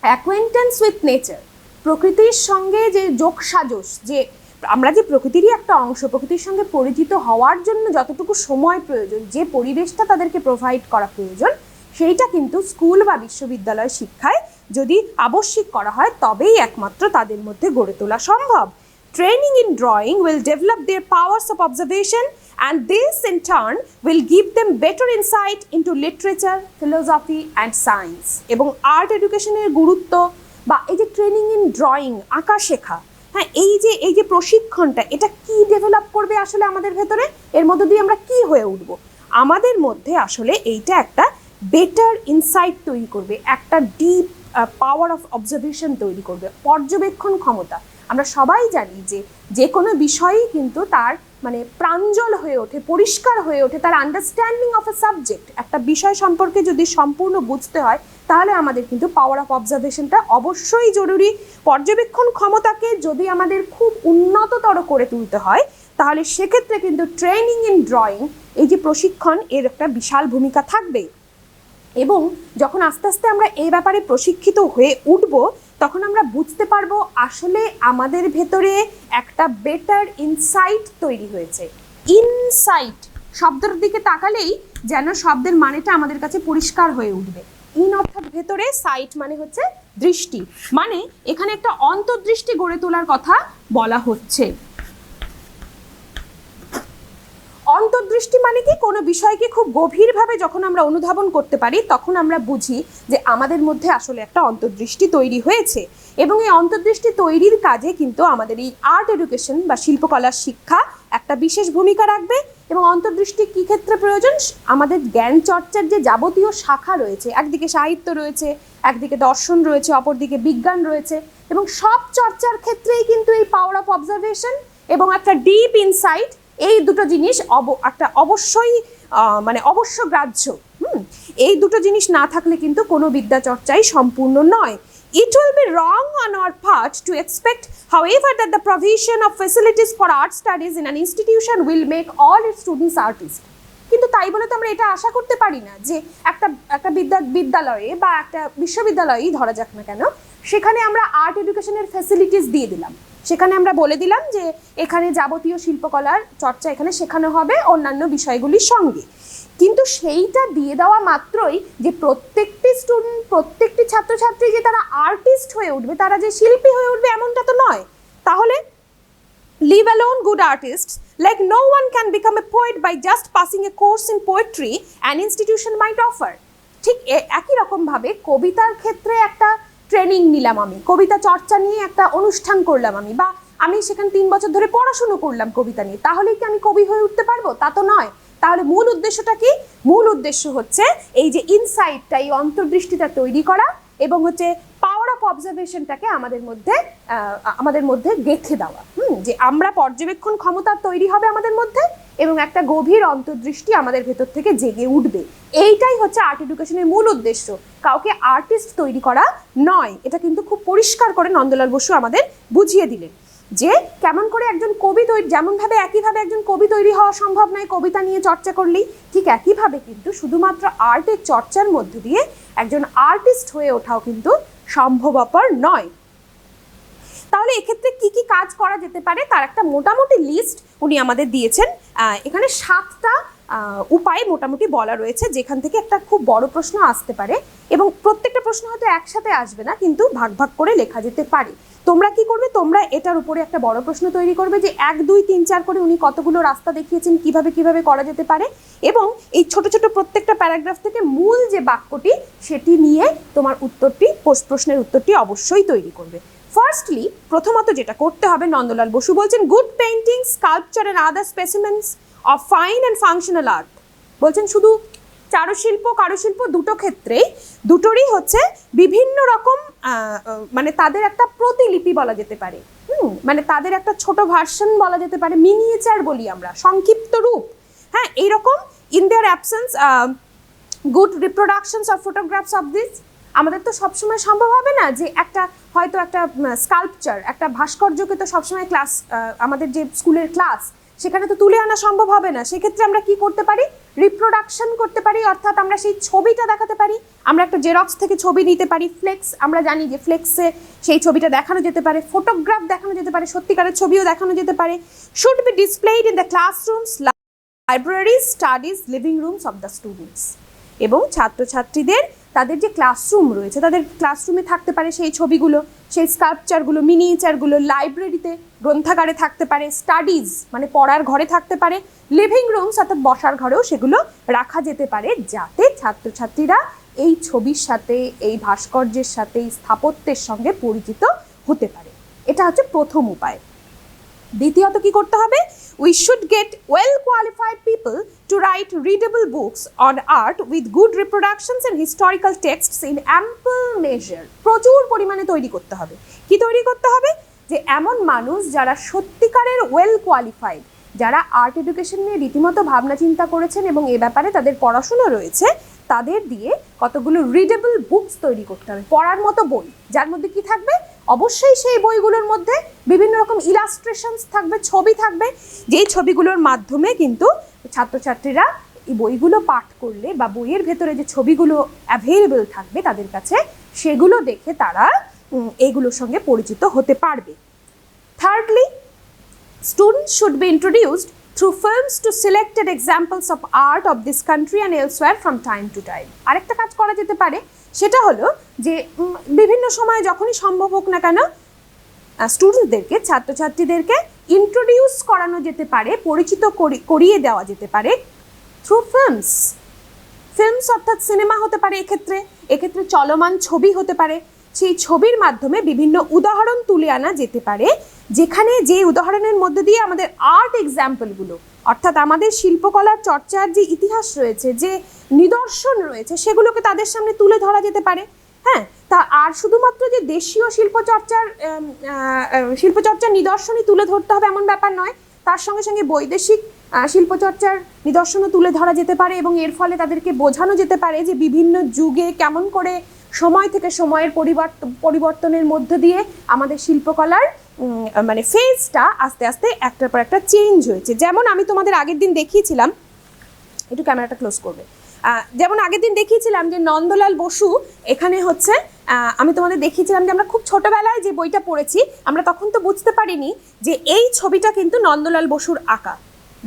Speaker 2: অ্যাকোয়েন্টেন্স উইথ নেচার, প্রকৃতির সঙ্গে যে যোগসাজশ, যে আমরা যে প্রকৃতিরই একটা অংশ, প্রকৃতির সঙ্গে পরিচিত হওয়ার জন্য যতটুকু সময় প্রয়োজন, যে পরিবেশটা তাদেরকে প্রোভাইড করা প্রয়োজন, সেইটা কিন্তু স্কুল বা বিশ্ববিদ্যালয় শিক্ষায় যদি আবশ্যিক করা হয় তবেই একমাত্র তাদের মধ্যে গড়ে তোলা সম্ভব। Training in drawing will develop their powers of observation, and this in turn will give them better insight into literature, philosophy and science. এবং আর্ট এডুকেশনের গুরুত্ব বা এই যে ট্রেনিং ইন ড্রয়িং, আঁকা শেখা, হ্যাঁ, এই যে প্রশিক্ষণটা, এটা কি ডেভেলপ করবে আসলে আমাদের ভেতরে? এর মধ্য দিয়ে আমরা কি হয়ে উঠবো? আমাদের মধ্যে আসলে এইটা একটা বেটার ইনসাইট তৈরি করবে, একটা ডিপ পাওয়ার অফ অবজারভেশন তৈরি করবে, পর্যবেক্ষণ ক্ষমতা। আমরা সবাই জানি যে কোনো বিষয়ই কিন্তু তার মানে প্রাঞ্জল হয়ে ওঠে, পরিষ্কার হয়ে ওঠে তার আন্ডারস্ট্যান্ডিং অফ এ সাবজেক্ট। একটা বিষয় সম্পর্কে যদি সম্পূর্ণ বুঝতে হয় তাহলে আমাদের কিন্তু পাওয়ার অফ অবজারভেশনটা অবশ্যই জরুরি। পর্যবেক্ষণ ক্ষমতাকে যদি আমাদের খুব উন্নততর করে তুলতে হয় তাহলে সেক্ষেত্রে কিন্তু ট্রেনিং ইন ড্রয়িং, এই যে প্রশিক্ষণ, এর একটা বিশাল ভূমিকা থাকবে। এবং যখন আস্তে আস্তে আমরা এই ব্যাপারে প্রশিক্ষিত হয়ে উঠব তখন আমরা বুঝতে পারবো আসলে আমাদের ভেতরে একটা বেটার ইনসাইট তৈরি হয়েছে। ইনসাইট শব্দের দিকে তাকালেই যেন শব্দের মানেটা আমাদের কাছে পরিষ্কার হয়ে উঠবে। ইন অর্থাৎ ভেতরে, সাইট মানে হচ্ছে দৃষ্টি, মানে এখানে একটা অন্তর্দৃষ্টি গড়ে তোলার কথা বলা হচ্ছে। অন্তর্দৃষ্টি মানে কি? কোনো বিষয়কে খুব গভীরভাবে যখন আমরা অনুধাবন করতে পারি তখন আমরা বুঝি যে আমাদের মধ্যে আসলে একটা অন্তর্দৃষ্টি তৈরি হয়েছে, এবং এই অন্তর্দৃষ্টি তৈরির কাজে কিন্তু আমাদের এই আর্ট এডুকেশন বা শিল্পকলার শিক্ষা একটা বিশেষ ভূমিকা রাখবে। এবং অন্তর্দৃষ্টি কী ক্ষেত্রে প্রয়োজন? আমাদের জ্ঞান চর্চার যে যাবতীয় শাখা রয়েছে, একদিকে সাহিত্য রয়েছে, একদিকে দর্শন রয়েছে, অপরদিকে বিজ্ঞান রয়েছে, এবং সব চর্চার ক্ষেত্রেই কিন্তু এই পাওয়ার অফ অবজারভেশন এবং একটা ডিপ ইনসাইট, এই দুটো জিনিস একটা অবশ্যই অবশ্যগ্রাহ্য। এই দুটো জিনিস না থাকলে কিন্তু কোনো বিদ্যা চর্চাই সম্পূর্ণ নয়। It will be wrong on our part to expect, however, that the provision of facilities for art studies in an institution will make all its students artists. কিন্তু তাই বলে তো আমরা এটা আশা করতে পারি না যে একটা বিদ্যালয়ে বা একটা বিশ্ববিদ্যালয়েই ধরা যাক না কেন, সেখানে আমরা আর্ট এডুকেশনের ফ্যাসিলিটিস দিয়ে দিলাম, সেখানে আমরা বলে দিলাম যে এখানে যাবতীয় শিল্পকলার চর্চা এখানে শেখানো হবে অন্যান্য বিষয়গুলির সঙ্গে। কিন্তু সেইটা দিয়ে দেওয়া মাত্রই যে প্রত্যেকটি স্টুডেন্ট, প্রত্যেকটি ছাত্রছাত্রী যে তারা আর্টিস্ট হয়ে উঠবে, তারা যে শিল্পী হয়ে উঠবে, এমনটা তো নয়। তাহলে leave alone good artists, like no one can become a poet by just passing a course in poetry an institution might offer. ঠিক একই রকমভাবে কবিতার ক্ষেত্রে একটা ট্রেনিং নিলাম আমি, কবিতা চর্চা নিয়ে একটা অনুষ্ঠান করলাম আমি, বা আমি সেখানে 3 বছর ধরে পড়াশুনো করলাম কবিতা নিয়ে, তাহলেই কি আমি কবি হয়ে উঠতে পারবো? তা তো নয়। তাহলে মূল উদ্দেশ্যটা কি? মূল উদ্দেশ্য হচ্ছে এই যে ইনসাইটটা, এই অন্তর্দৃষ্টিটা তৈরি করা, এবং হচ্ছে পাওয়ার অফ অবজারভেশনটাকে আমাদের মধ্যে গেঁথে দেওয়া। যে আমরা পর্যবেক্ষণ ক্ষমতা তৈরি হবে আমাদের মধ্যে, এবং একটা গভীর অন্তর্দৃষ্টি আমাদের ভেতর থেকে জেগে উঠবে। এইটাই হচ্ছে আর্ট এডুকেশনের মূল উদ্দেশ্য, কাউকে আর্টিস্ট তৈরি করা নয়। এটা কিন্তু খুব পরিষ্কার করে নন্দলাল বসু আমাদের বুঝিয়ে দিলেন যে কেমন করে একজন কবি তৈরি, যেমনভাবে একইভাবে একজন কবি তৈরি হওয়া সম্ভব নয় কবিতা নিয়ে চর্চা করলেই, ঠিক একইভাবে কিন্তু শুধুমাত্র আর্টের চর্চার মধ্য দিয়ে একজন আর্টিস্ট হয়ে ওঠাও কিন্তু সম্ভবপর নয়। তাহলে এক্ষেত্রে কি কি কাজ করা যেতে পারে তার একটা মোটামুটি লিস্ট উনি আমাদের দিয়েছেন। এখানে 7টা উপায় মোটামুটি বলা রয়েছে, যেখান থেকে একটা খুব বড় প্রশ্ন আসতে পারে, এবং প্রত্যেকটা প্রশ্ন হয়তো একসাথে আসবে না, কিন্তু ভাগ ভাগ করে লেখা যেতে পারে। তোমরা কি করবে? তোমরা এটার উপরে একটা বড় প্রশ্ন তৈরি করবে যে 1, 2, 3, 4 করে উনি কতগুলো রাস্তা দেখিয়েছেন কিভাবে কিভাবে করা যেতে পারে, এবং এই ছোট ছোট প্রত্যেকটা প্যারাগ্রাফ থেকে মূল যে বাক্যটি সেটি নিয়ে তোমার উত্তরটি, প্রশ্নের উত্তরটি অবশ্যই তৈরি করবে। ফার্স্টলি, প্রথমত যেটা করতে হবে, নন্দলাল বসু বলছেন good painting, sculpture and other specimens of fine and functional art. বলছেন শুধু চারুশিল্প, কারুশিল্প দুটোরই হচ্ছে বিভিন্ন রকম তাদের একটা প্রতিলিপি বলা যেতে পারে, তাদের একটা ছোট ভার্সন বলা যেতে পারে, মিনিয়েচার বলি আমরা, সংক্ষিপ্ত রূপ। হ্যাঁ, এইরকম in their absence good reproductions of photographs of this. আমাদের তো সবসময় সম্ভব হবে না যে একটা স্কাল্পচার, একটা ভাস্কর্যকে তো সবসময় আমাদের যে স্কুলের ক্লাস সেখানে তো তুলে আনা সম্ভব হবে না। সেক্ষেত্রে আমরা কি করতে পারি? রিপ্রোডাকশন করতে পারি, অর্থাৎ আমরা সেই ছবিটা দেখাতে পারি। আমরা একটা জেরক্স থেকে ছবি নিতে পারি, ফ্লেক্স, আমরা জানি যে ফ্লেক্সে সেই ছবিটা দেখানো যেতে পারে, ফটোগ্রাফ দেখানো যেতে পারে, সত্যিকারের ছবিও দেখানো যেতে পারে। Should be displayed in the classrooms, libraries, studies, living rooms of the students. এবং ছাত্রছাত্রীদের তাদের যে ক্লাসরুম রয়েছে, তাদের ক্লাসরুমে থাকতে পারে সেই ছবিগুলো, সেই স্কাল্পচারগুলো, মিনিয়েচারগুলো, লাইব্রেরিতে, গ্রন্থাগারে থাকতে পারে, স্টাডিজ পড়ার ঘরে থাকতে পারে, লিভিং রুমস অর্থাৎ বসার ঘরেও সেগুলো রাখা যেতে পারে, যাতে ছাত্রছাত্রীরা এই ছবির সাথে, এই ভাস্কর্যের সাথে, এই স্থাপত্যের সঙ্গে পরিচিত হতে পারে। এটা হচ্ছে প্রথম উপায়। দ্বিতীয়ত কি করতে হবে? We should get well qualified people to write readable books on art with good reproductions and historical texts in ample measure. প্রচুর পরিমাণে তৈরি করতে হবে। কি তৈরি করতে হবে? যে এমন মানুষ যারা সত্যিকারের ওয়েল কোয়ালিফাইড, যারা আর্ট এডুকেশন নিয়ে রীতিমতো ভাবনা চিন্তা করেছেন এবং এ ব্যাপারে তাদের পড়াশোনা রয়েছে, তাদের দিয়ে কতগুলো রিডেবল বুকস তৈরি করতে হবে, পড়ার মতো বই, যার মধ্যে কি থাকবে? অবশ্যই সেই বইগুলোর মধ্যে বিভিন্ন রকম ইলাস্ট্রেশনস থাকবে, ছবি থাকবে, যেই ছবিগুলোর মাধ্যমে কিন্তু ছাত্রছাত্রীরা এই বইগুলো পাঠ করলে বা বইয়ের ভেতরে যে ছবিগুলো অ্যাভেলেবল থাকবে তাদের কাছে, সেগুলো দেখে তারা এইগুলোর সঙ্গে পরিচিত হতে পারবে। Thirdly, students should be introduced through films to selected examples of art of this country and elsewhere from time to time. আরেকটা কাজ করা যেতে পারে, সেটা হলো যে বিভিন্ন সময় যখনই সম্ভব হোক না কেন স্টুডেন্টদেরকে, ছাত্রছাত্রীদেরকে ইন্ট্রোডিউস করানো যেতে পারে, পরিচিত করিয়ে দেওয়া যেতে পারে থ্রু ফিল্মস অর্থাৎ সিনেমা হতে পারে, এক্ষেত্রে চলমান ছবি হতে পারে। সেই ছবির মাধ্যমে বিভিন্ন উদাহরণ তুলে আনা যেতে পারে, যেখানে যে উদাহরণের মধ্যে দিয়ে আমাদের আর্ট এক্সাম্পলগুলো অর্থাৎ আমাদের শিল্পকলার চর্চার যে ইতিহাস রয়েছে, যে নিদর্শন রয়েছে, সেগুলোকে তাদের সামনে তুলে ধরা যেতে পারে। হ্যাঁ, তা আর শুধুমাত্র যে দেশীয় শিল্পচর্চার নিদর্শনই তুলে ধরতে হবে এমন ব্যাপার নয়, তার সঙ্গে সঙ্গে বৈদেশিক শিল্পচর্চার নিদর্শনও তুলে ধরা যেতে পারে এবং এর ফলে তাদেরকে বোঝানো যেতে পারে যে বিভিন্ন যুগে কেমন করে সময় থেকে সময়ের পরিবর্তনের মধ্য দিয়ে আমাদের শিল্পকলার মানে ফেজটা আস্তে আস্তে একটার পর একটা চেঞ্জ হয়েছে। যেমন আমি তোমাদের আগের দিন দেখিয়েছিলাম, একটু ক্যামেরাটা ক্লোজ করবে, যেমন আগের দিন দেখিয়েছিলাম যে নন্দলাল বসু এখানে হচ্ছে, আমি তোমাদের দেখিয়েছিলাম যে আমরা খুব ছোটবেলায় যে বইটা পড়েছি আমরা তখন তো বুঝতে পারিনি যে এই ছবিটা কিন্তু নন্দলাল বসুর আঁকা।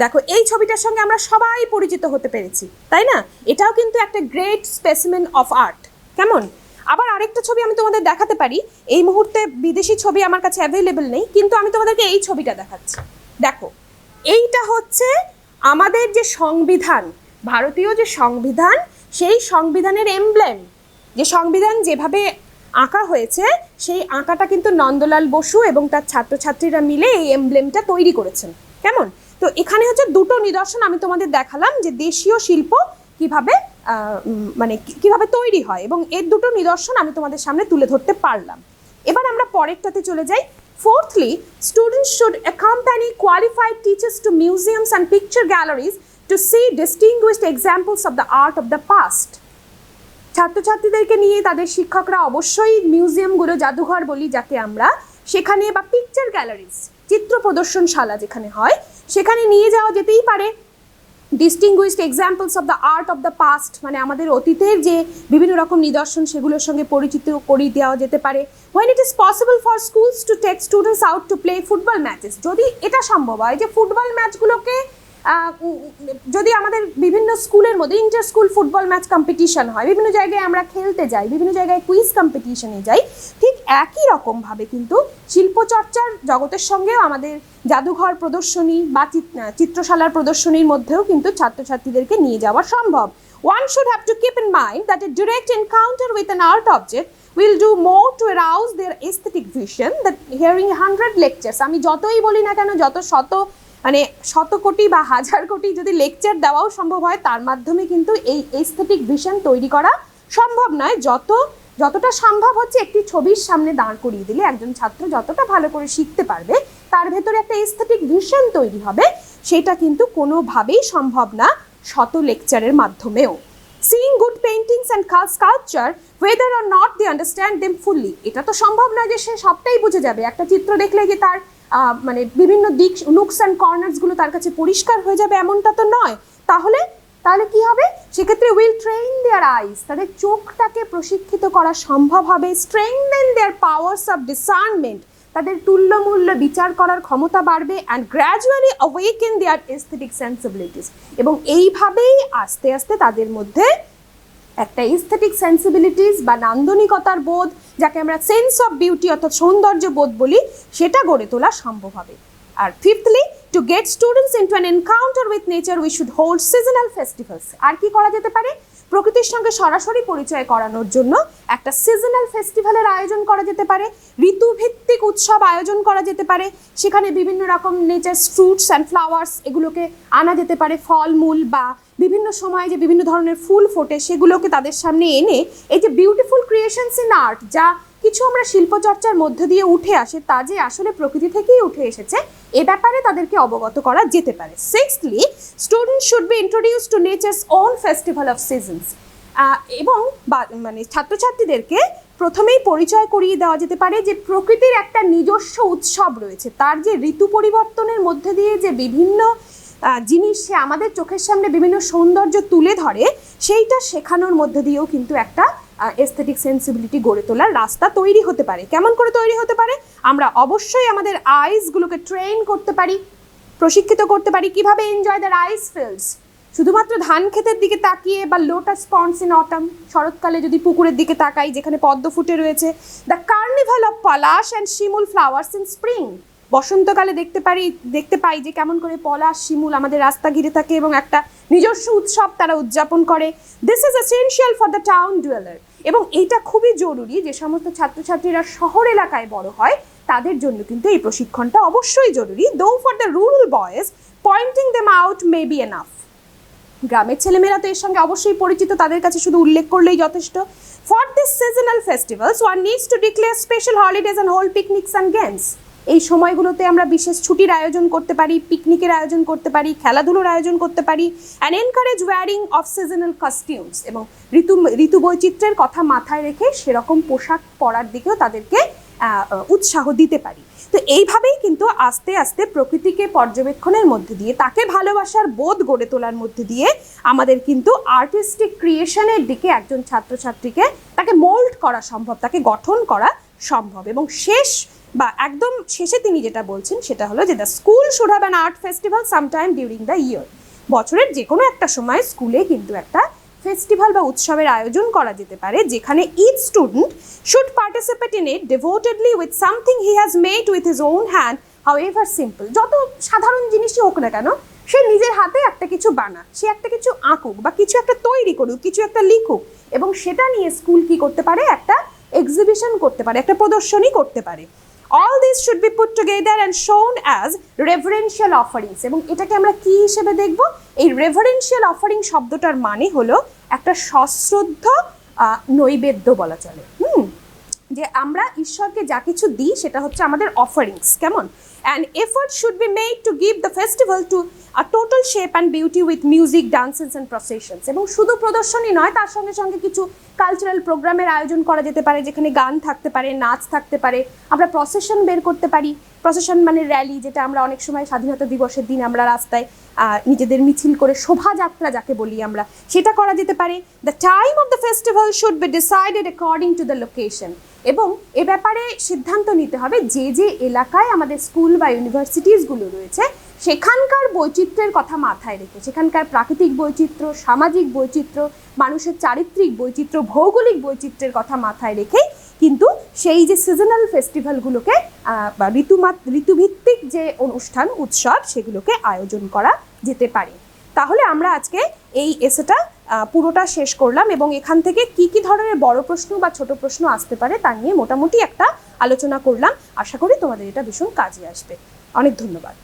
Speaker 2: দেখো, এই ছবিটার সঙ্গে আমরা সবাই পরিচিত হতে পেরেছি, তাই না? এটাও কিন্তু একটা গ্রেট স্পেসিমেন অফ আর্ট। কেমন? আবার আরেকটা ছবি আমি তোমাদের দেখাতে পারি, এই মুহূর্তে বিদেশি ছবি আমার কাছে অ্যাভেলেবেল নেই, কিন্তু আমি তোমাদেরকে এই ছবিটা দেখাচ্ছি। দেখো, এইটা হচ্ছে আমাদের যে সংবিধান, ভারতীয় যে সংবিধান, সেই সংবিধানের এমব্লেম, যে সংবিধান যেভাবে আঁকা হয়েছে সেই আঁকাটা কিন্তু নন্দলাল বসু এবং তার ছাত্রছাত্রীরা মিলে এই এমব্লেমটা তৈরি করেছেন। কেমন? তো এখানে হচ্ছে দুটো নিদর্শন আমি তোমাদের দেখালাম যে দেশীয় শিল্প কিভাবে মানে কিভাবে তৈরি হয়, এবং এর দুটো নিদর্শন আমি তোমাদের সামনে তুলে ধরতে পারলাম। এবার আমরা পরেরটাতে চলে যাই। Fourthly, students should accompany qualified teachers to museums and picture galleries to see distinguished examples of the art of the past. ছাত্রছাত্রীদেরকে নিয়ে তাদের শিক্ষকরা অবশ্যই মিউজিয়ামগুলো, জাদুঘর বলি যাকে আমরা, সেখানে বা পিকচার গ্যালারিজ, চিত্র প্রদর্শনশালা যেখানে হয়, সেখানে নিয়ে যাওয়া যেতেই পারে distinguished examples of the art of the past, মানে আমাদের অতীতের যে বিভিন্ন রকম নিদর্শন সেগুলোর সঙ্গে পরিচিত করিয়ে দেওয়া যেতে পারে। When it is possible for schools to take students out to play football matches, যদি এটা সম্ভব হয় যে ফুটবল ম্যাচগুলোকে যদি আমাদের বিভিন্ন স্কুলের মধ্যে inter school football match competition হয়, বিভিন্ন জায়গায় আমরা খেলতে যাই, বিভিন্ন জায়গায় কুইজ কম্পিটিশনে যাই, ঠিক একই রকমভাবে কিন্তু শিল্পচর্চার জগতের সঙ্গেও আমাদের জাদুঘর প্রদর্শনী বা চিত্রশালার প্রদর্শনীর মধ্যেও কিন্তু ছাত্রছাত্রীদেরকে নিয়ে যাওয়া সম্ভব। One should have to keep in mind that a direct encounter with an art object will do more to arouse their aesthetic vision than hearing 100 lectures. আমি যতই বলি না কেন, যত শত কোটি বা হাজার কোটি যদি লেকচার দেওয়াও সম্ভব হয়, তার মাধ্যমে কিন্তু এই এস্থেটিক ভিশন তৈরি করা সম্ভব নয়। যতটা সম্ভব হচ্ছে একটি ছবির সামনে দাঁড় করিয়ে দিলে একজন ছাত্র যতটা ভালো করে শিখতে পারবে, তার ভেতরে একটা এস্থেটিক ভিশন তৈরি হবে, সেটা কিন্তু কোনোভাবেই সম্ভব না শত লেকচারের মাধ্যমেও। Seeing good paintings and sculpture, whether or not they understand them fully, এটা তো সম্ভব নয় যে সে সবটাই বুঝে যাবে। একটা চিত্র দেখলে যে তার মানে বিভিন্ন দিক, নুকস অ্যান্ড কর্নার্সগুলো তার কাছে পরিষ্কার হয়ে যাবে এমনটা তো নয়। তাহলে কি হবে? সেক্ষেত্রে উইল ট্রেন দেয়ার আইস, তাদের চোখটাকে প্রশিক্ষিত করা সম্ভব হবে। Strengthen their powers of discernment, তাদের তুল্যমূল্য বিচার করার ক্ষমতা বাড়বে। And gradually awaken their aesthetic sensibilities, এবং এইভাবেই আস্তে আস্তে তাদের মধ্যে একটা এস্থেটিক সেন্সিবিলিটিস বা নান্দনিকতার বোধ, যাকে আমরা সেন্স অফ বিউটি অর্থাৎ সৌন্দর্য বোধ বলি, সেটা গড়ে তোলা সম্ভব হবে। আর fifthly, to get students into an encounter with nature we should hold seasonal festivals. আর কি করা যেতে পারে? প্রকৃতির সঙ্গে সরাসরি পরিচয় করানোর জন্য একটা সিজনাল ফেস্টিভ্যালের আয়োজন করা যেতে পারে, ঋতুভিত্তিক উৎসব আয়োজন করা যেতে পারে। সেখানে বিভিন্ন রকম নেচার ফ্রুটস অ্যান্ড ফ্লাওয়ার্স এগুলোকে আনা যেতে পারে, ফলমূল বা বিভিন্ন সময়ে যে বিভিন্ন ধরনের ফুল ফোটে সেগুলোকে তাদের সামনে এনে এই যে বিউটিফুল ক্রিয়েশনস ইন আর্ট, যা কিছু আমরা শিল্পচর্চার মধ্য দিয়ে উঠে আসে, তা যে আসলে প্রকৃতি থেকেই উঠে এসেছে, এ ব্যাপারে তাদেরকে অবগত করা যেতে পারে। Sixthly, students should be introduced to nature's own festival of seasons, এবং মানে ছাত্রছাত্রীদেরকে প্রথমেই পরিচয় করিয়ে দেওয়া যেতে পারে যে প্রকৃতির একটা নিজস্ব উৎসব রয়েছে, তার যে ঋতু পরিবর্তনের মধ্যে দিয়ে যে বিভিন্ন জিনিস সে আমাদের চোখের সামনে বিভিন্ন সৌন্দর্য তুলে ধরে, সেইটা শেখানোর মধ্যে দিয়েও কিন্তু একটা এস্থেটিক সেন্সিবিলিটি গড়ে তোলার রাস্তা তৈরি হতে পারে। কেমন করে তৈরি হতে পারে? আমরা অবশ্যই আমাদের আইসগুলোকে ট্রেন করতে পারি, প্রশিক্ষিত করতে পারি। কিভাবে? এনজয় দ্যার আইস ফিল্ডস, শুধুমাত্র ধান ক্ষেতের দিকে তাকিয়ে বা লোটাস পন্ডস ইন অটাম, শরৎকালে যদি পুকুরের দিকে তাকাই যেখানে পদ্ম ফুটে রয়েছে, the carnival of Palash and Shimul flowers in spring, বসন্তকালে দেখতে পাই যে কেমন করে পলাশ শিমুল আমাদের রাস্তা ঘিরে থাকে এবং একটা নিজস্ব উৎসব তারা উদযাপন করে। This is essential for the town dweller, এবং এইটা খুবই জরুরি যে সমস্ত ছাত্রছাত্রীরা শহর এলাকায় বড় হয় তাদের জন্য কিন্তু এই প্রশিক্ষণটা অবশ্যই জরুরি। Though for the rural boys pointing them out may be enough, গ্রামের ছেলেমেয়েরা তো এর সঙ্গে অবশ্যই পরিচিত, তাদের কাছে শুধু উল্লেখ করলেই যথেষ্ট। For this seasonal festivals one needs to declare special holidays and hold picnics and games, এই সময়গুলোতে আমরা বিশেষ ছুটির আয়োজন করতে পারি, পিকনিকের আয়োজন করতে পারি, খেলাধুলোর আয়োজন করতে পারি, and encourage wearing of seasonal costumes, এবং ঋতু বৈচিত্র্যের কথা মাথায় রেখে সেরকম পোশাক পরার দিকেও তাদেরকে উৎসাহ দিতে পারি। তো এইভাবেই কিন্তু আস্তে আস্তে প্রকৃতিকে পর্যবেক্ষণের মধ্যে দিয়ে, তাকে ভালোবাসার বোধ গড়ে তোলার মধ্যে দিয়ে আমাদের কিন্তু আর্টিস্টিক ক্রিয়েশনের দিকে একজন ছাত্রছাত্রীকে তাকে মোল্ড করা সম্ভব, তাকে গঠন করা সম্ভব। এবং একদম শেষে তিনি যেটা বলছেন সেটা হলো যে the school should have an art festival sometime during the year, বছরের যে কোনো একটা সময় স্কুলে কিন্তু একটা ফেস্টিভ্যাল বা উৎসবের আয়োজন করা যেতে পারে যেখানে each student should participate in it devotedly with something he has made with his own hand, however simple, যত সাধারণ জিনিসই হোক না কেন সে নিজের হাতে একটা কিছু বানাক, সে একটা কিছু আঁকুক বা কিছু একটা তৈরি করুক, কিছু একটা লিখুক, এবং সেটা নিয়ে স্কুল কি করতে পারে, একটা এক্সিবিশন করতে পারে, একটা প্রদর্শনী করতে পারে। All these should be put together and shown as reverential offerings, এবং এটাকে আমরা কি হিসেবে দেখব, এই reverential offering শব্দটার মানে হলো একটা সশ্রদ্ধ নৈবেদ্য বলা চলে। যে আমরা ঈশ্বরকে যা কিছু দিই সেটা হচ্ছে আমাদের অফারিংস, কেমন? And effort should be made to give the festival to a total shape and beauty with music, dances and processions, এবং শুধু প্রদর্শনী নয়, তার সঙ্গে সঙ্গে কিছু কালচারাল প্রোগ্রামের আয়োজন করা যেতে পারে যেখানে গান থাকতে পারে, নাচ থাকতে পারে, আমরা প্রসেশন বের করতে পারি। প্রসেশন মানে র্যালি, যেটা আমরা অনেক সময় স্বাধীনতা দিবসের দিন আমরা রাস্তায় নিজেদের মিছিল করে শোভাযাত্রা যাকে বলি আমরা, সেটা করা যেতে পারে। The time of the festival should be decided according to the location, এবং এ ব্যাপারে সিদ্ধান্ত নিতে হবে যে যে এলাকায় আমাদের স্কুল বা ইউনিভার্সিটিসগুলো রয়েছে সেখানকার বৈচিত্র্যের কথা মাথায় রেখে, সেখানকার প্রাকৃতিক বৈচিত্র্য, সামাজিক বৈচিত্র্য, মানুষের চারিত্রিক বৈচিত্র্য, ভৌগোলিক বৈচিত্র্যের কথা মাথায় রেখেই কিন্তু সেই যে সিজনাল ফেস্টিভ্যালগুলোকে বা ঋতুভিত্তিক যে অনুষ্ঠান উৎসব সেগুলোকে আয়োজন করা যেতে পারে। তাহলে আমরা আজকে এই এসেটা পুরোটা শেষ করলাম, এবং এখান থেকে কি কি ধরনের বড় প্রশ্ন বা ছোট প্রশ্ন আসতে পারে তা নিয়ে মোটামুটি একটা আলোচনা করলাম। আশা করি তোমাদের এটা ভীষণ কাজে আসবে। অনেক ধন্যবাদ।